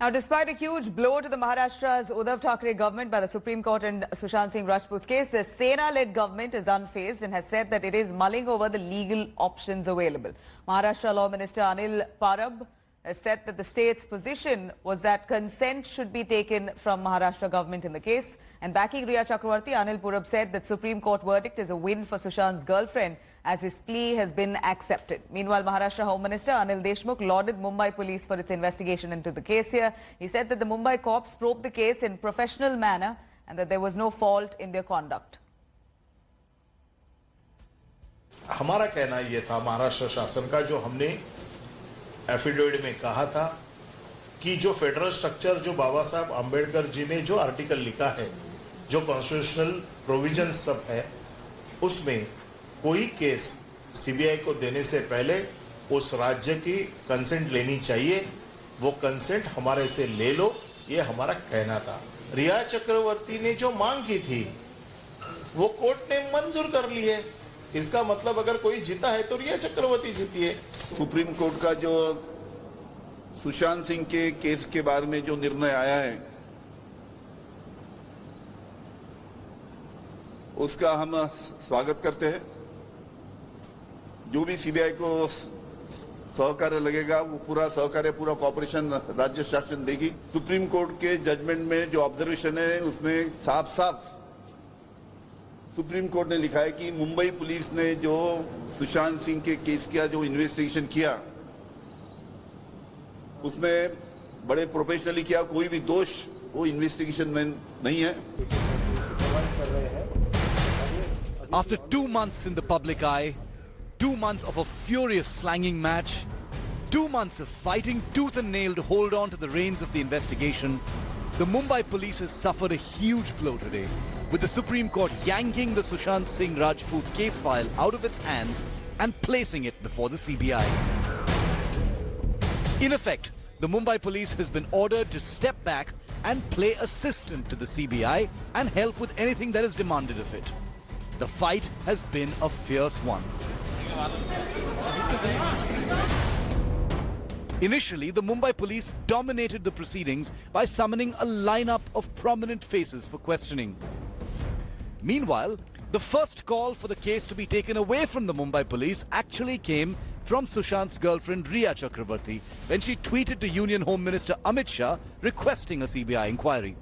Now, despite a huge blow to the Maharashtra's Uddhav Thackeray government by the Supreme Court in Sushant Singh Rajput's case, the Sena-led government is unfazed and has said that it is mulling over the legal options available. Maharashtra Law Minister Anil Parab has said that the state's position was that consent should be taken from Maharashtra government in the case. And backing Riya Chakravarti, Anil Parab said that Supreme Court verdict is a win for Sushant's girlfriend as his plea has been accepted. Meanwhile, Maharashtra Home Minister Anil Deshmukh lauded Mumbai police for its investigation into the case here. He said that the Mumbai cops probed the case in professional manner and that there was no fault in their conduct. हमारा कहना ये था महाराष्ट्र शासन का, जो हमने affidavit में कहा था कि जो फेडरल स्ट्रक्चर, जो बाबा साहब आम्बेडकर जी ने जो आर्टिकल लिखा है, जो कॉन्स्टिट्यूशनल प्रोविजन सब है, उसमें कोई केस सीबीआई को देने से पहले उस राज्य की कंसेंट लेनी चाहिए। वो कंसेंट हमारे से ले लो, ये हमारा कहना था। रिया चक्रवर्ती ने जो मांग की थी वो कोर्ट ने मंजूर कर ली है। इसका मतलब अगर कोई जीता है तो रिया चक्रवर्ती जीती है। सुप्रीम कोर्ट का जो सुशांत सिंह के केस के बारे में जो निर्णय आया है, उसका हम स्वागत करते हैं। जो भी सीबीआई को सहकार्य लगेगा, वो पूरा सहकार्य, पूरा कॉपरेशन राज्य शासन देगी। सुप्रीम कोर्ट के जजमेंट में जो ऑब्जर्वेशन है, उसमें साफ साफ सुप्रीम कोर्ट ने लिखा है कि मुंबई पुलिस ने जो सुशांत सिंह के केस का जो इन्वेस्टिगेशन किया, उसमें बड़े प्रोफेशनली किया। कोई भी दोष वो इन्वेस्टिगेशन में नहीं है। After 2 months in the public eye, 2 months of a furious slanging match, 2 months of fighting tooth and nail to hold on to the reins of the investigation, the Mumbai police has suffered a huge blow today, with the Supreme Court yanking the Sushant Singh Rajput case file out of its hands and placing it before the CBI. In effect, the Mumbai police has been ordered to step back and play assistant to the CBI and help with anything that is demanded of it. The fight has been a fierce one. Initially, the Mumbai police dominated the proceedings by summoning a lineup of prominent faces for questioning. Meanwhile, the first call for the case to be taken away from the Mumbai police actually came from Sushant's girlfriend Riya Chakravarti when she tweeted to Union Home Minister Amit Shah requesting a CBI inquiry.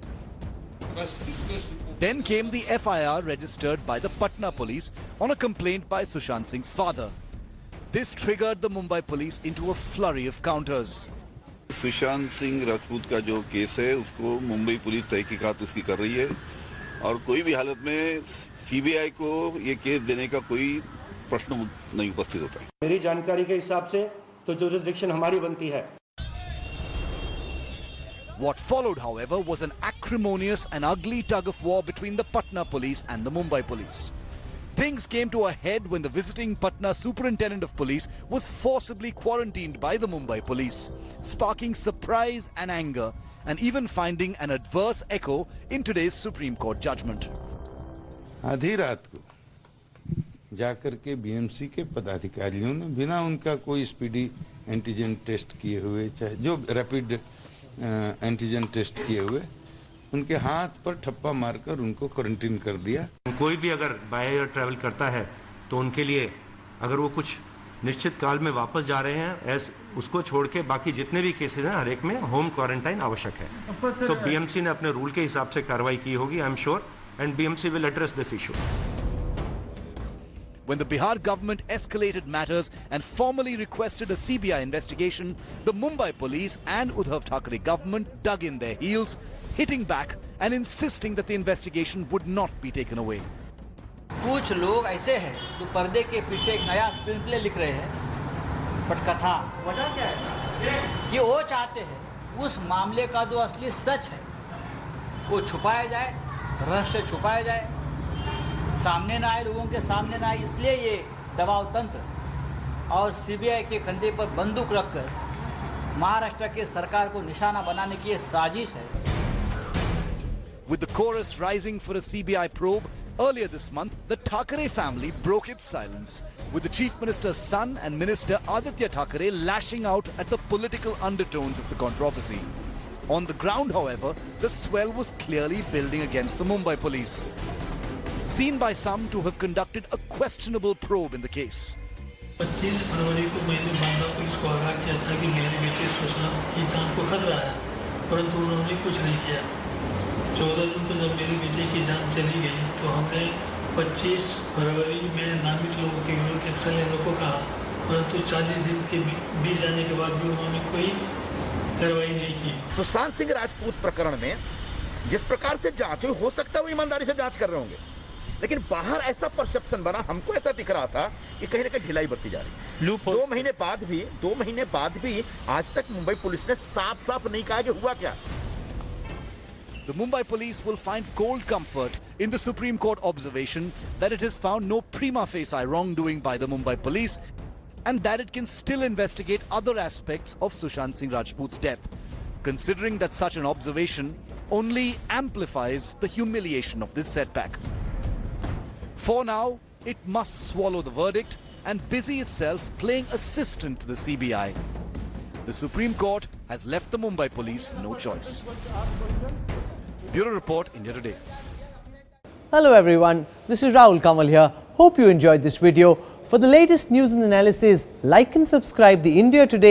Then came the FIR registered by the Patna police on a complaint by Sushant Singh's father. This triggered the Mumbai police into a flurry of counters. Sushant Singh Rajput का जो case है, उसको Mumbai police तहकीकात उसकी कर रही है और कोई भी हालत में सीबीआई को ये केस देने का कोई प्रश्न नहीं उपस्थित होता है। मेरी जानकारी के हिसाब से तो जुरिसडिक्शन हमारी बनती है। What followed, however, was an acrimonious and ugly tug-of-war between the Patna police and the Mumbai police. Things came to a head when the visiting Patna superintendent of police was forcibly quarantined by the Mumbai police, sparking surprise and anger, and even finding an adverse echo in today's Supreme Court judgment. आधी रात को जाकर के BMC के पदाधिकारियों ने बिना उनका कोई स्पीडी एंटीजन टेस्ट किए हुए, चाहे जो रैपिड एंटीजन टेस्ट किए हुए, उनके हाथ पर ठप्पा मारकर उनको क्वारंटीन कर दिया। कोई भी अगर बाय एयर ट्रैवल करता है तो उनके लिए अगर वो कुछ निश्चित काल में वापस जा रहे हैं, उसको छोड़ के बाकी जितने भी केसेस हैं, हर एक में होम क्वारंटाइन आवश्यक है। तो बीएमसी ने अपने रूल के हिसाब से कार्रवाई की होगी, I am sure, and BMC will address this issue. When the Bihar government escalated matters and formally requested a CBI investigation, the Mumbai police and Uddhav Thackeray government dug in their heels, hitting back and insisting that the investigation would not be taken away. कुछ लोग ऐसे हैं जो पर्दे के पीछे एक नया स्क्रीन प्ले लिख रहे हैं, पटकथा। वजह क्या है? कि वो चाहते हैं उस मामले का जो असली सच है वो छुपाया जाए, रहस्य छुपाया जाए, सामने ना आए, लोगों के सामने ना आए। इसलिए ये दबाव तंत्र और सीबीआई के कंधे पर बंदूक रखकर महाराष्ट्र के सरकार को निशाना बनाने की ये साजिश है। With the chorus rising for a CBI probe, earlier this month, the Thackeray family broke its silence, with the Chief Minister's son and Minister Aditya Thackeray lashing out at the political undertones of the controversy. On the ground, however, the swell was clearly building against the Mumbai police, seen by some to have conducted a questionable probe in the case. 25 फरवरी को मैंने Banda police को आगाह किया था कि मेरे बेटे सुशांत की जान को खतरा है, परंतु उन्होंने कुछ नहीं किया। 14 जून को जब मेरे बेटे की जान चली गई तो हमने 25 फरवरी में नामित लोगों के विरुद्ध एक्शन लेने को कहा, परंतु 40 दिन के बीत जाने के बाद भी उन्होंने कोई कार्रवाई नहीं की। सुशांत सिंह राजपूत प्रकरण में जिस प्रकार से जांच हो सकता है वो ईमानदारी से जांच कर रहे होंगे, लेकिन बाहर ऐसा परसेप्शन बना, हमको ऐसा दिख रहा था कि कहीं ना कहीं ढिलाई बरती जा रही। 2 महीने बाद भी आज तक मुंबई पुलिस ने साफ साफ नहीं कहा कि हुआ क्या। The Mumbai police will find cold comfort in the Supreme Court observation that it has found no prima facie wrongdoing by the Mumbai police and that it can still investigate other aspects of Sushant Singh Rajput's death, considering that such an observation only amplifies the humiliation of this setback. For now, it must swallow the verdict and busy itself playing assistant to the CBI. The Supreme Court has left the Mumbai police no choice. Bureau Report, India Today. Hello everyone, this is Rahul Kamal here. Hope you enjoyed this video. For the latest news and analysis, like and subscribe the India Today